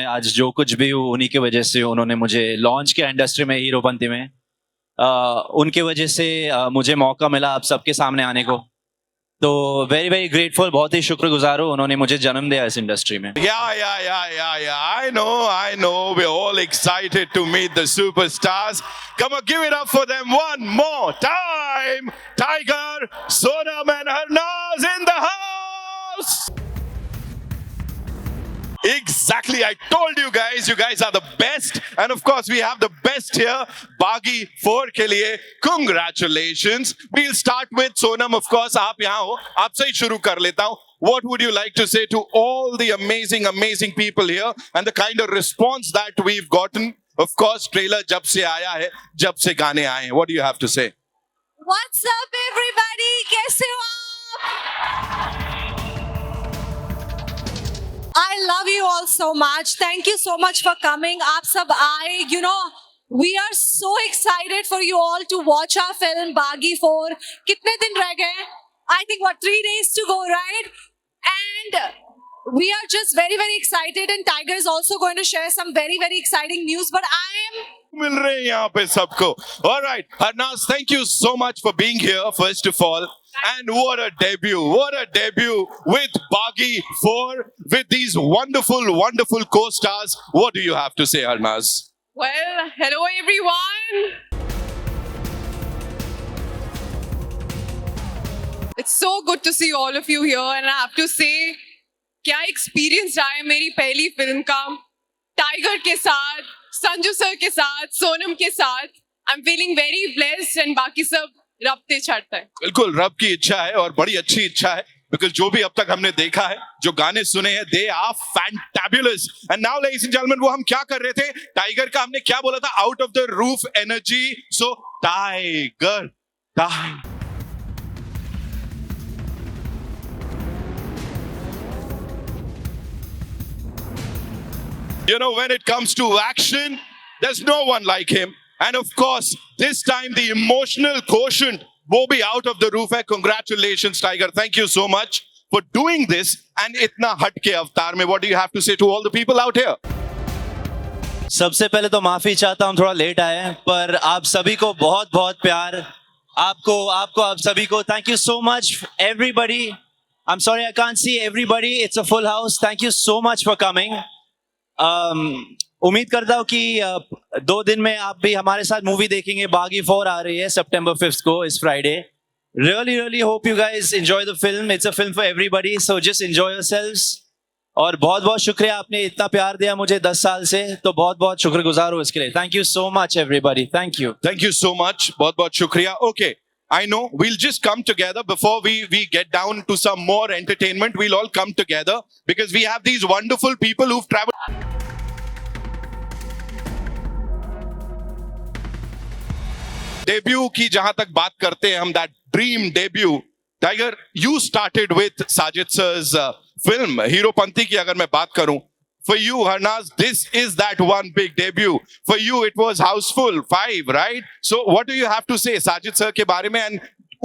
आज जो कुछ भी हूँ उन्हीं की वजह से। उन्होंने मुझे लॉन्च किया इंडस्ट्री में हीरोपंती में। उनके वजह से मुझे मौका मिला आप सबके सामने आने को। तो वेरी वेरी ग्रेटफुल, बहुत ही शुक्रगुजार हूँ। उन्होंने मुझे जन्म दिया इस इंडस्ट्री में। Yeah. I know. We're all excited to meet the superstars. Come on, give it up for them one more time. Tiger, Sonam and Harnaz in the house. Exactly. I told you guys are the best. And of course, we have the best here. Baghi 4 ke liye. Congratulations. We'll start with Sonam, of course. Aap yahan ho. Aap se hi shuru kar leta hu. What would you like to say to all the amazing people here and the kind of response that we've gotten? Of course, trailer jab se aaya hai, jab se gaane aaye hain. What do you have to say? What's up, everybody? Kaise ho aap? I love you all so much. Thank you so much for coming. Aap sab aaye. You know, we are so excited for you all to watch our film Baghi 4. Kitne din reh gaye? I think 3 days to go, right? And we are just very excited, and Tiger is also going to share some very exciting news. But I am मिल रहे हैं यहाँ पे सबको. All right, Harnaz, thank you so much for being here, first of all. And what a debut with Baghi 4, with these wonderful co-stars. What do you have to say, Harnaz? Well, hello everyone. It's so good to see all of you here, and I have to say, क्या experience रहा है मेरी पहली film का tiger के साथ, Sanju sir के साथ, सोनम के साथ. I am feeling very blessed, and बाकी सब रब पे चढ़ता है. बिल्कुल, रब की इच्छा है और बड़ी अच्छी इच्छा है, बिकॉज जो भी अब तक हमने देखा है, जो गाने सुने हैं, they are fantabulous. And now ladies and gentleman, वो हम क्या कर रहे थे? टाइगर का हमने क्या बोला था? Out of the roof energy. So tiger. You know, when it comes to action, there's no one like him. And of course, this time the emotional quotient will be out of the roof. Congratulations, Tiger. Thank you so much for doing this. And itna hatke avatar mein, what do you have to say to all the people out here? सबसे पहले तो माफी चाहता हूँ, थोड़ा late आए, पर आप सभी को बहुत प्यार. आपको आप सभी को thank you so much, everybody. I'm sorry I can't see everybody. It's a full house. Thank you so much for coming. उम्मीद करता हूँ कि 2 दिन में आप भी हमारे साथ मूवी देखेंगे. बागी 4 आ रही है September 5th को, इस Friday. Really hope you guys enjoy the film. It's a film for everybody, so just enjoy yourselves. और बहुत शुक्रिया, आपने इतना प्यार दिया मुझे 10 साल से, तो बहुत शुक्रगुजार हूँ इसके लिए. Thank you so much everybody. Thank you so much. बहुत शुक्रिया. Okay, I know we'll just come together before we get down to some more entertainment. We'll all come together because we have these wonderful people who've traveled. Debut की जहां तक बात करते हैं हम, that dream debut. Tiger, you started with Sajid sir's film Heropanti की अगर मैं बात करूं, for you, Harnaz, this is that one big debut. For you, it was Houseful 5, right? So, what do you have to say Sajid sir के बारे में, and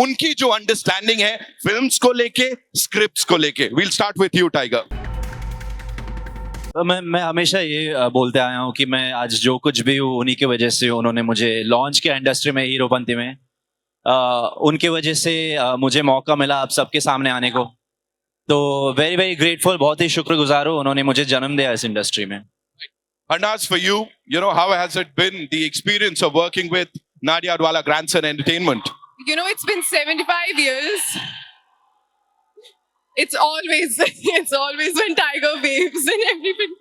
उनकी जो understanding है films को लेके, scripts को लेके? We'll start with you, Tiger. मैं हमेशा ये बोलते आया हूँ कि मैं आज जो कुछ भी हूँ उन्हीं की वजह से. उन्होंने मुझे लॉन्च किया इंडस्ट्री में हीरोपंती में. उनके वजह से मुझे मौका मिला आप सबके सामने आने को. तो वेरी ग्रेटफुल, बहुत ही शुक्रगुजार हूँ. उन्होंने मुझे जन्म दिया इस इंडस्ट्री में. Harnaz, for you, how has it been, the experience of working with Nadia Adwala Grandson Entertainment? You know, it's been 75 years. It's always when Tiger waves and everything.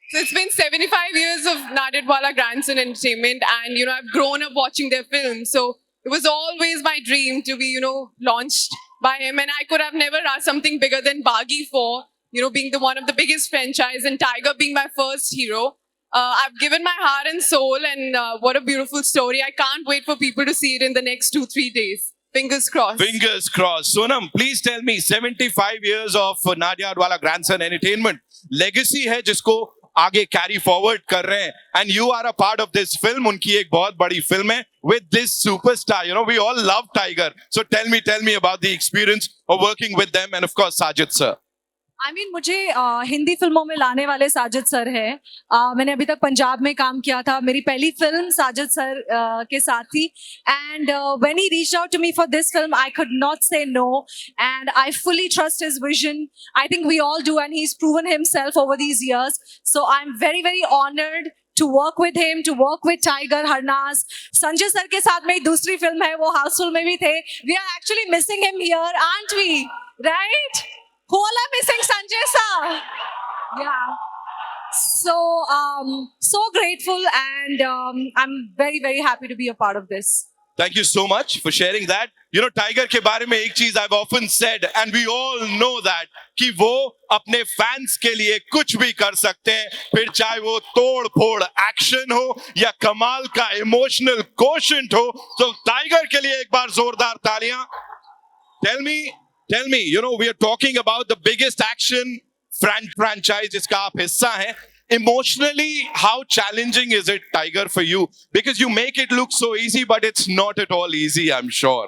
So it's been 75 years of Nadia Adwala Grandson Entertainment, and I've grown up watching their films. So it was always my dream to be, launched by him, and I could have never asked something bigger than Baghi 4, being the one of the biggest franchise, and Tiger being my first hero. I've given my heart and soul, and what a beautiful story. I can't wait for people to see it in the next 2-3 days. Fingers crossed. Fingers crossed. Sonam, please tell me, 75 years of Nadia Adwala Grandson Entertainment legacy है जिसको आगे carry forward कर रहे हैं, and you are a part of this film. उनकी एक बहुत बड़ी film है with this superstar. We all love Tiger. So tell me about the experience of working with them, and of course Sajid sir. I mean मुझे हिंदी फिल्मों में लाने वाले साजिद सर है. मैंने अभी तक पंजाब में काम किया था. मेरी पहली फिल्म साजिद सर के साथ थी. And when he reached out to me for this film I could not say no. And I fully trust his vision. I think we all do, and he's proven himself over these years. So I'm very, very honored to work with him, to work with Tiger, Harnaaz. Sanjay sir के साथ मेरी दूसरी film है, वो हाउसफुल में भी थे. We are actually missing him here, aren't we? Right? Who all are missing Sanjay sir? Yeah. So grateful, and I'm very, very happy to be a part of this. Thank you so much for sharing that. You know, Tiger के बारे में एक चीज I've often said, and we all know that, कि वो अपने fans के लिए कुछ भी कर सकते हैं, फिर चाहे वो तोड़ फोड़ एक्शन हो या कमाल का इमोशनल कोशेंट हो. तो टाइगर के लिए एक बार जोरदार तालियां. Tell me, you know, we are talking about the biggest action franchise जिसका आप हिस्सा हैं. Emotionally, how challenging is it, Tiger, for you? Because you make it look so easy, but it's not at all easy, I'm sure.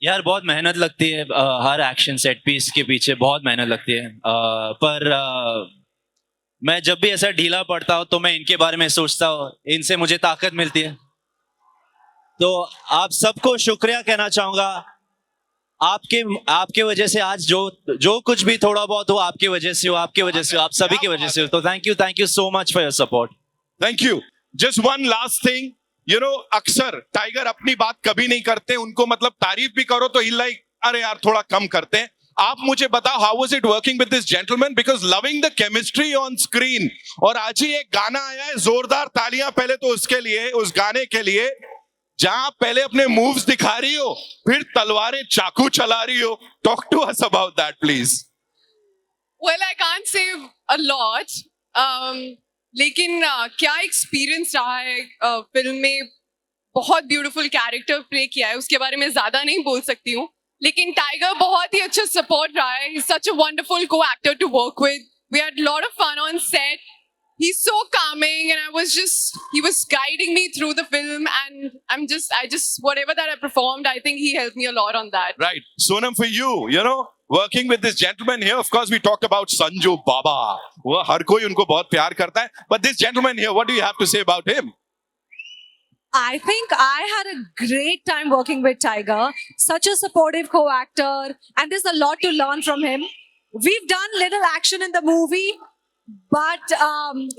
यार बहुत मेहनत लगती है. हर action set piece के पीछे बहुत मेहनत लगती है. पर मैं जब भी ऐसा ढीला पड़ता हूँ तो मैं इनके बारे में सोचता हूँ. इनसे मुझे ताकत मिलती है. तो आप सबको शुक्रिया कहना चाहूंगा. आपके वजह से आज जो कुछ भी थोड़ा बहुत हो, आपकी वजह से हो, आपकी वजह से हो, आप सभी की वजह से हो. तो thank you so much for your support. Thank you. Just one last thing. You know, अक्सर टाइगर अपनी बात कभी नहीं करते. उनको मतलब तारीफ भी करो तो he'll like, अरे यार थोड़ा कम करते हैं. आप मुझे बताओ, how was it working with this gentleman? Because loving the chemistry on screen. और आज ही एक गाना आया है, जोरदार तालियां पहले तो उसके लिए, उस गाने के लिए, जहां पहले अपने मूव्स दिखा रही हो, फिर तलवारें चाकू चला रही हो. Talk to us about that, please. Well, I can't say a lot. लेकिन क्या एक्सपीरियंस रहा है फिल्म में. बहुत ब्यूटीफुल कैरेक्टर प्ले किया है, उसके बारे में ज्यादा नहीं बोल सकती हूँ. लेकिन टाइगर बहुत ही अच्छा सपोर्ट रहा है. He's such a wonderful co-actor to work with. We had a lot of fun on set. He's so calming, and he was guiding me through the film, and I just whatever that I performed, I think he helped me a lot on that. Right. Sonam, for you know, working with this gentleman here, of course, we talked about Sanju Baba. वो हर कोई उनको बहुत प्यार करता है. But this gentleman here, what do you have to say about him? I think I had a great time working with Tiger. Such a supportive co-actor, and there's a lot to learn from him. We've done little action in the movie, but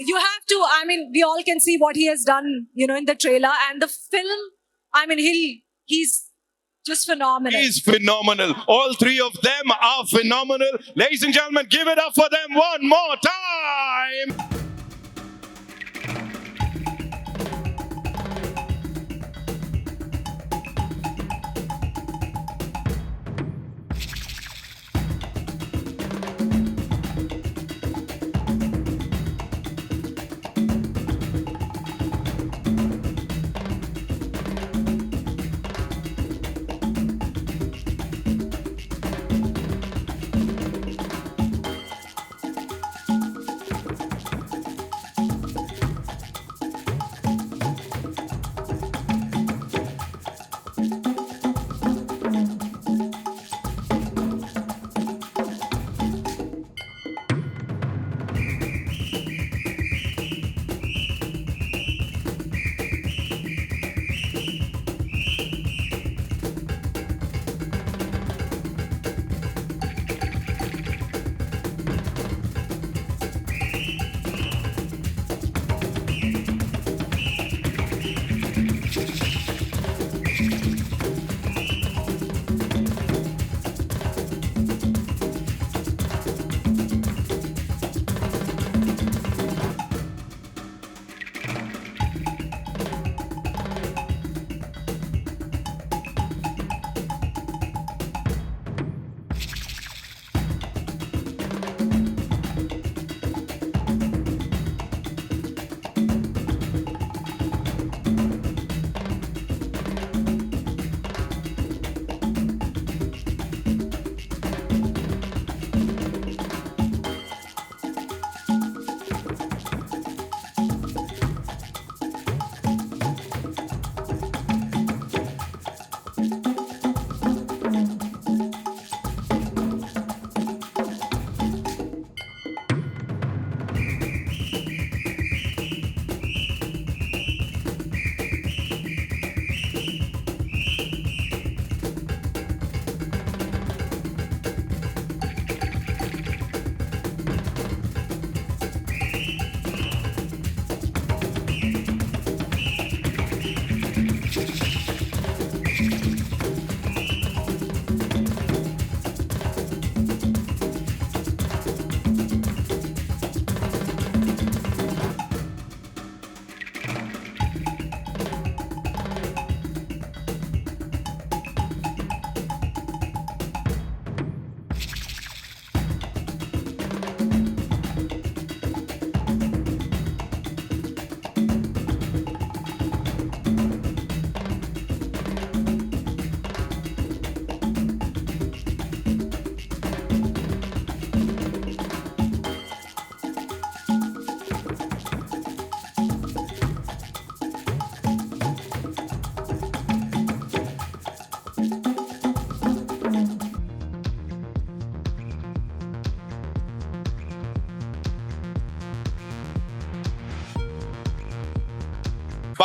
you have to. I mean, we all can see what he has done, you know, in the trailer and the film. I mean, he's just phenomenal. He's phenomenal. All three of them are phenomenal. Ladies and gentlemen, give it up for them one more time.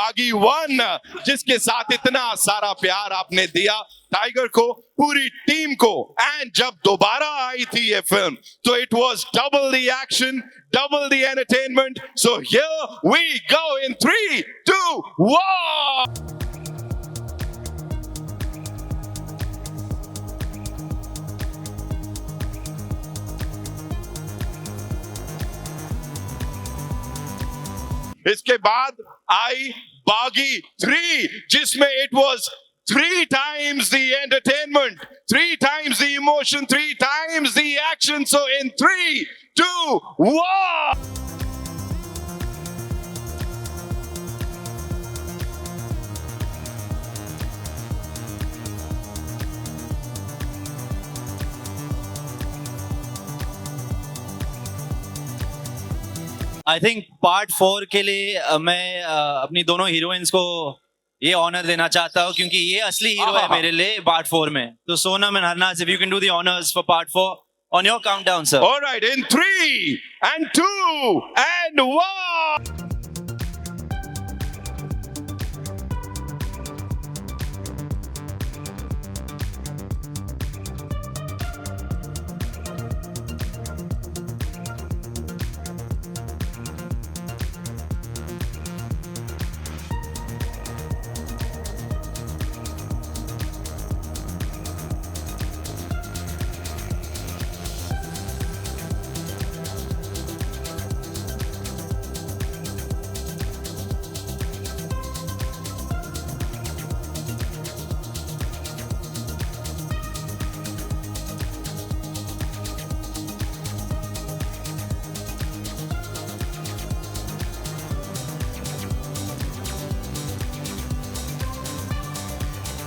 बागी 1, जिसके साथ इतना सारा प्यार आपने दिया tiger को, पूरी टीम को। एंड जब दोबारा आई थी ये फिल्म तो it was double the action, double the entertainment. So here we go in 3, 2, 1। इसके बाद आई बागी 3, जिसमें it was 3 times the entertainment, 3 times the emotion, 3 times the action. So in 3, 2, 1. I think part 4 के लिए मैं अपनी दोनों हीरोइंस को ये ऑनर देना चाहता हूँ, क्योंकि ये असली हीरो है मेरे लिए पार्ट 4 में। तो Sonam and Harnaaz, if you can do the honours for part 4 on your countdown sir. All right, in 3 and 2 and 1.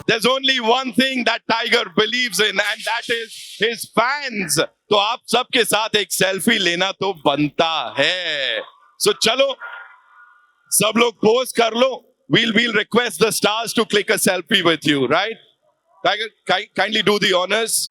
There's only one thing that Tiger believes in, and that is his fans. तो आप सबके साथ एक selfie लेना तो बनता है। So चलो, सब लोग पोज कर लो। We'll request the stars to click a selfie with you, right? Tiger, kindly do the honors.